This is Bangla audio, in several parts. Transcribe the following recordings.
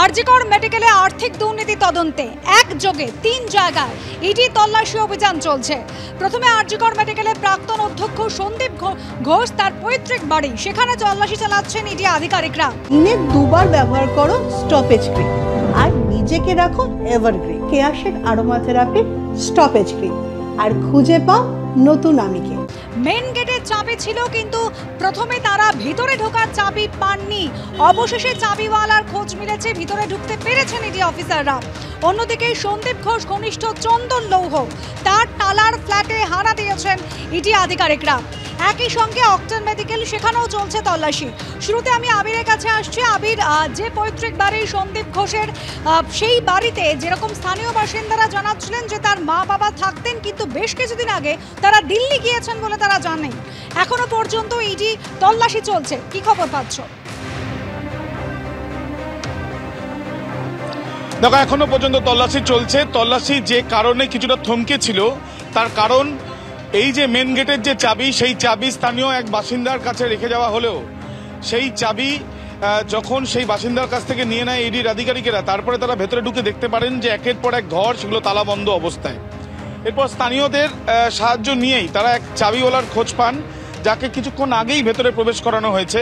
আরজিকর মেডিকেলে আর্থিক দুর্নীতি তদন্তে একযোগে ৩ জায়গায় ইডি তল্লাশি অভিযান চলছে। প্রথমে আরজিকর মেডিকেলে প্রাক্তন অধ্যক্ষ সন্দীপ ঘোষ তার পৈতৃক বাড়ি, সেখানে তল্লাশি চালাচ্ছেন ইডি আধিকারিকরা। দিনে দুবার ব্যবহার করো স্টপেজ ক্রিম আর নিজেকে রাখো এভারগ্রিন কেয়াশেড আরোমা থেরাপি স্টপেজ ক্রিম আর খুঁজে পাও নতুন আমিকে। মেন গেটের চাবি ছিল, কিন্তু প্রথমে তারা ভিতরে ঢোকার চাবি পাননি। অবশেষে চাবিওয়ালার খোঁজ মিলেছে, ভিতরে ঢুকতে পেরেছেন ইডি অফিসাররা। অন্যদিকে সন্দীপ ঘোষ ঘনিষ্ঠ চন্দন লৌহ, তার টালার ফ্ল্যাটে হানা দিয়েছেন ইডি আধিকারিকরা। একই সঙ্গে অক্টেন মেডিকেল, সেখানেও চলছে তল্লাশি। শুরুতে আমি আবিরের কাছে আসছি। আবির, যে পৈতৃক বাড়ি সন্দীপ ঘোষের, সেই বাড়িতে যেরকম স্থানীয় বাসিন্দারা জানাচ্ছিলেন যে তার মা বাবা থাকতেন, কিন্তু বেশ কিছুদিন আগে তারা দিল্লি গিয়েছেন বলে তারা জানেন। এখনো পর্যন্ত ইডি তল্লাশি চলছে, কি খবর পাচ্ছ? দেখো, এখনো পর্যন্ত তল্লাশি চলছে। তল্লাশি যে কারণে কিছুটা থমকে ছিল, তার কারণ এই যে মেন গেটের যে চাবি, সেই চাবি স্থানীয় এক বাসিন্দার কাছে রেখে যাওয়া হলেও সেই চাবি যখন সেই বাসিন্দার কাছ থেকে নিয়ে নেয় ইডির আধিকারিকেরা, তারপরে তারা ভেতরে ঢুকে দেখতে পারেন যে একের পর এক ঘর, সেগুলো তালাবন্ধ অবস্থায়। এরপর স্থানীয়দের সাহায্য নিয়েই তারা এক চাবিওয়ালার খোঁজ পান, যাকে কিছুক্ষণ আগেই ভেতরে প্রবেশ করানো হয়েছে,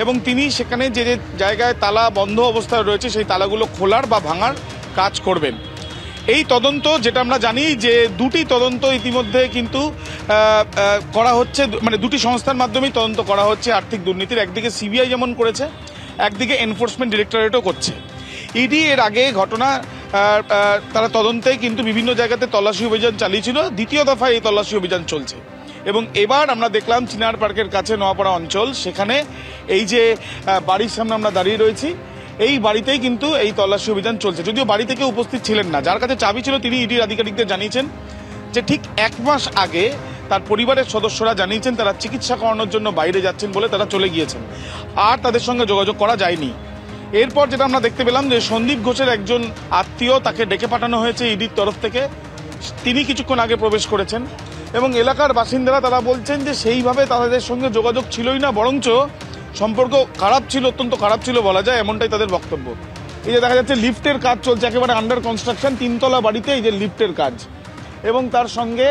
এবং তিনি সেখানে যে যে জায়গায় তালা বন্ধ অবস্থায় রয়েছে সেই তালাগুলো খোলার বা ভাঙার কাজ করবেন। এই তদন্ত, যেটা আমরা জানি যে দুটি তদন্ত ইতিমধ্যে কিন্তু করা হচ্ছে, মানে দুটি সংস্থার মাধ্যমেই তদন্ত করা হচ্ছে আর্থিক দুর্নীতির। একদিকে সিবিআই যেমন করেছে, একদিকে এনফোর্সমেন্ট ডিরেক্টরেটও করছে। ইডি এর আগে ঘটনা তারা তদন্তে কিন্তু বিভিন্ন জায়গাতে তল্লাশি অভিযান চালিয়েছিল। দ্বিতীয় দফায় এই তল্লাশি অভিযান চলছে, এবং এবার আমরা দেখলাম চিনার পার্কের কাছে নোয়াপাড়া অঞ্চল, সেখানে এই যে বাড়ির সামনে আমরা দাঁড়িয়ে রয়েছি, এই বাড়িতেই কিন্তু এই তল্লাশি অভিযান চলছে। যদিও বাড়ি থেকে উপস্থিত ছিলেন না, যার কাছে চাবি ছিল তিনি ইডির আধিকারিকদের জানিয়েছেন যে ঠিক 1 মাস আগে তার পরিবারের সদস্যরা জানিয়েছেন তারা চিকিৎসা করানোর জন্য বাইরে যাচ্ছেন বলে তারা চলে গিয়েছেন, আর তাদের সঙ্গে যোগাযোগ করা যায়নি। এরপর যেটা আমরা দেখতে পেলাম যে সন্দীপ ঘোষের একজন আত্মীয়, তাকে ডেকে পাঠানো হয়েছে ইডির তরফ থেকে। তিনি কিছুক্ষণ আগে প্রবেশ করেছেন, এবং এলাকার বাসিন্দারা তারা বলছেন যে সেইভাবে তাদের সঙ্গে যোগাযোগ ছিলই না, বরঞ্চ সম্পর্ক খারাপ ছিল, অত্যন্ত খারাপ ছিল বলা যায়, এমনটাই তাদের বক্তব্য। এই যে দেখা যাচ্ছে লিফটের কাজ চলছে, একেবারে আন্ডার কনস্ট্রাকশন, 3 তলা বাড়িতে এই যে লিফটের কাজ, এবং তার সঙ্গে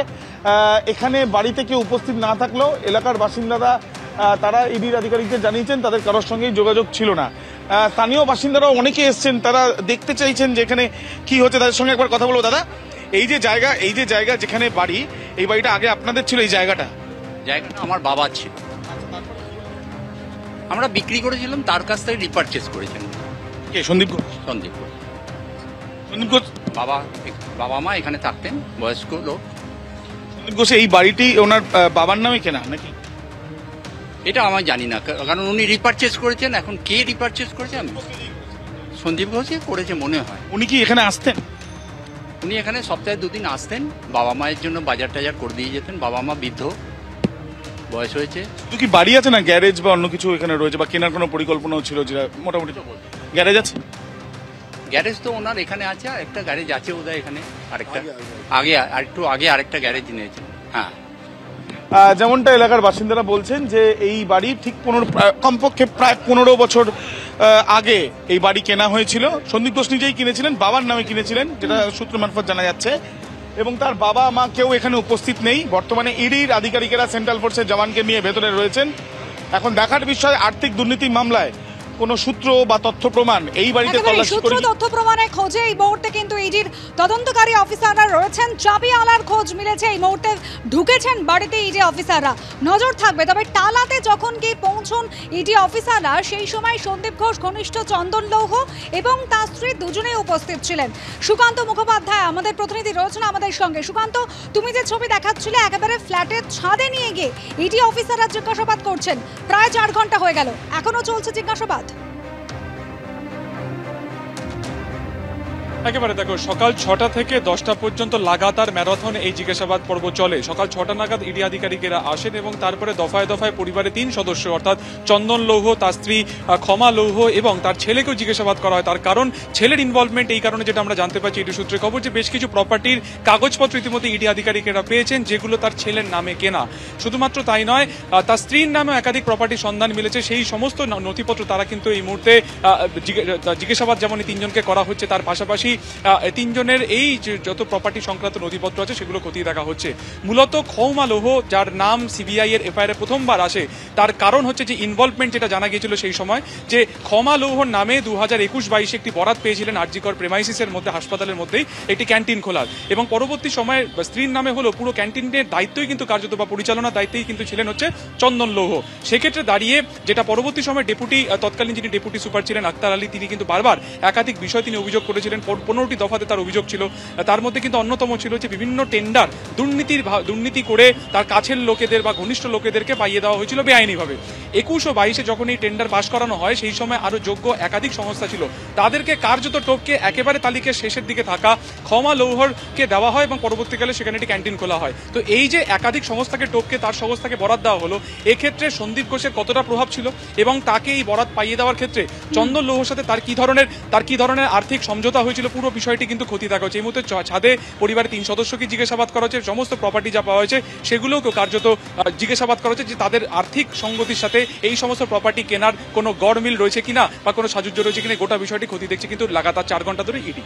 এখানে বাড়িতে কেউ উপস্থিত না থাকলেও এলাকার বাসিন্দারা তারা ইডির আধিকারিকদের জানিয়েছেন তাদের কারোর সঙ্গেই যোগাযোগ ছিল না। স্থানীয় বাসিন্দারাও অনেকে এসছেন, তারা দেখতে চাইছেন যে এখানে কি হচ্ছে। তাদের সঙ্গে একবার কথা বলবো। দাদা, এই যে জায়গা যেখানে বাড়ি, এই বাড়িটা আগে আপনাদের ছিল? এই জায়গাটা আমার বাবা ছিল, আমরা বিক্রি করেছিলাম, তার কাছ থেকে রিপারচেজ করেছিলাম। কে? সন্দীপ ঘোষ। সন্দীপ ঘোষ বাবা মা এখানে থাকতেন, বয়স্ক লোক। সন্দীপ ঘোষ এই বাড়িটি ওনার বাবার নামে কেনা নাকি? এটা আমি জানি না, কারণ উনি রিপারচেজ করেছেন। এখন কে রিপারচেজ করেছে? আমি সন্দীপ ঘোষই করেছে মনে হয়। উনি কি এখানে আসতেন? উনি এখানে সপ্তাহে 2 দিন আসতেন, বাবা মায়ের জন্য বাজার টাজার করে দিয়ে যেতেন। বাবা মা বৃদ্ধ, বয়স হয়েছে। শুধু কি বাড়ি আছে না গ্যারেজ বা অন্য কিছু এখানে রয়েছে, বা কেনার কোনো পরিকল্পনাও ছিল? যেটা মোটামুটি গ্যারেজ আছে। গ্যারেজ তো ওনার এখানে আছে, আর একটা গ্যারেজ আছে ওদের এখানে, আরেকটা আগে একটু আগে আরেকটা গ্যারেজ নিয়েছেন। হ্যাঁ, যেমনটা এলাকার বাসিন্দারা বলছেন যে এই বাড়ি ঠিক কমপক্ষে প্রায় 15 বছর আগে এই বাড়ি কেনা হয়েছিল। সন্দীপ ঘোষ নিজেই কিনেছিলেন, বাবার নামে কিনেছিলেন, যেটা সূত্র মারফত জানা যাচ্ছে, এবং তার বাবা মা কেউ এখানে উপস্থিত নেই। বর্তমানে ইডির আধিকারিকেরা সেন্ট্রাল ফোর্সের জওয়ানকে নিয়ে ভেতরে রয়েছেন। এখন দেখার বিষয়, আর্থিক দুর্নীতি মামলায় কোন সূত্র বা তথ্য প্রমাণ এই বাড়িতে তল্লাশি করে, তথ্য প্রমাণের খোঁজে এই মুহূর্তে কিন্তু ইডির তদন্তকারী অফিসাররা রয়েছেন। চাবিওয়ালার খোঁজ মিলেছে, এই মুহূর্তে ঢুকেছেন বাড়িতে ইডি অফিসাররা। নজর থাকবে, তবে টালাতে যখন গিয়ে পৌঁছন ইডি অফিসাররা, সেই সময় সন্দীপ ঘোষ ঘনিষ্ঠ চন্দন লৌহ এবং তার স্ত্রী দুজনেই উপস্থিত ছিলেন। সুকান্ত মুখোপাধ্যায় আমাদের প্রতিনিধি রয়েছেন আমাদের সঙ্গে। সুকান্ত, তুমি যে ছবি দেখাচ্ছিলে, একেবারে ফ্ল্যাটের ছাদে নিয়ে গিয়ে ইডি অফিসাররা জিজ্ঞাসাবাদ করছেন। প্রায় 4 ঘন্টা হয়ে গেল, এখনো চলছে জিজ্ঞাসাবাদ। একেবারে দেখো, সকাল 6টা থেকে 10টা পর্যন্ত লাগাতার ম্যারাথন এই জিজ্ঞাসাবাদ পর্ব চলে। সকাল 6টা নাগাদ ইডি আধিকারিকেরা আসেন এবং তারপরে দফায় দফায় পরিবারের 3 সদস্য অর্থাৎ চন্দন লৌহ, তার স্ত্রী ক্ষমা লৌহ এবং তার ছেলেকেও জিজ্ঞাসাবাদ করা হয়। তার কারণ ছেলের ইনভলভমেন্ট, এই কারণে যেটা আমরা জানতে পারছি ইডি সূত্রে খবর, যে বেশ কিছু প্রপার্টির কাগজপত্র ইতিমধ্যে ইডি আধিকারিকেরা পেয়েছেন যেগুলো তার ছেলের নামে কেনা। শুধুমাত্র তাই নয়, তার স্ত্রীর নামেও একাধিক প্রপার্টির সন্ধান মিলেছে। সেই সমস্ত নথিপত্র তারা কিন্তু এই মুহূর্তে জিজ্ঞাসাবাদ যেমন 3 জনকে করা হচ্ছে, তার পাশাপাশি 3 জনের এই যত প্রপার্টি সংক্রান্ত নথিপত্র আছে সেগুলো খতিয়ে দেখা হচ্ছে। মূলত ক্ষমা লৌহ, যার নাম সিবিআই এর এফআইআর এ প্রথমবার আসে, তার কারণ হচ্ছে যে ইনভলভমেন্ট যেটা জানা গিয়েছিল সেই সময়, যে ক্ষমা লৌহর নামে 2021-22 একটি বরাত পেয়েছিলেন আরজিকর প্রেমাইসিসের মধ্যে, হাসপাতালের মধ্যেই একটি ক্যান্টিন খোলার, এবং পরবর্তী সময়ে স্ত্রীর নামে হলো পুরো ক্যান্টিনের দায়িত্বই কিন্তু কার্যত বা পরিচালনার দায়িত্বেই কিন্তু ছিলেন হচ্ছে চন্দন লৌহ। সেক্ষেত্রে দাঁড়িয়ে যেটা পরবর্তী সময় তৎকালীন যিনি ডেপুটি সুপার ছিলেন আক্তার আলী, তিনি কিন্তু বারবার একাধিক বিষয় তিনি অভিযোগ করেছিলেন। 15টি দফাতে তার অভিযোগ ছিল। তার মধ্যে কিন্তু অন্যতম ছিল যে বিভিন্ন টেন্ডার দুর্নীতি করে তার কাছের লোকেদের বা ঘনিষ্ঠ লোকেদেরকে পাইয়ে দেওয়া হয়েছিল বেআইনিভাবে। 21 ও 22-এ যখন এই টেন্ডার পাস করানো হয়, সেই সময় আরো যোগ্য একাধিক সংস্থা ছিল, তাদেরকে কার্যত টপকে একেবারে তালিকার শেষের দিকে থাকা ক্ষমা লৌহরকে দেওয়া হয় এবং পরবর্তীকালে সেখানে একটি ক্যান্টিন খোলা হয়। তো এই যে একাধিক সংস্থাকে টপকে তার সংস্থাকে বরাদ দেওয়া হলো, এক্ষেত্রে সন্দীপ ঘোষের কতটা প্রভাব ছিল এবং তাকে এই বরাদ পাইয়ে দেওয়ার ক্ষেত্রে চন্দন লৌহর সাথে তার কি ধরনের আর্থিক সমঝোতা হয়েছিল, পুরো বিষয়টি কিন্তু খতিয়ে দেখা হচ্ছে। এই মুহূর্তে ছাদে পরিবারের 3 সদস্যকে জিজ্ঞাসাবাদ করা হচ্ছে, সমস্ত প্রপার্টি যা পাওয়া হয়েছে সেগুলোকেও কার্যত জিজ্ঞাসাবাদ করা হচ্ছে যে তাদের আর্থিক সঙ্গতির সাথে এই সমস্ত প্রপার্টি কেনার কোনো গড়মিল রয়েছে কিনা বা কোনো সাজুজ্য রয়েছে কিনা, গোটা বিষয়টি খতিয়ে দেখছে কিন্তু লাগাতার 4 ঘন্টা ধরে ইডি।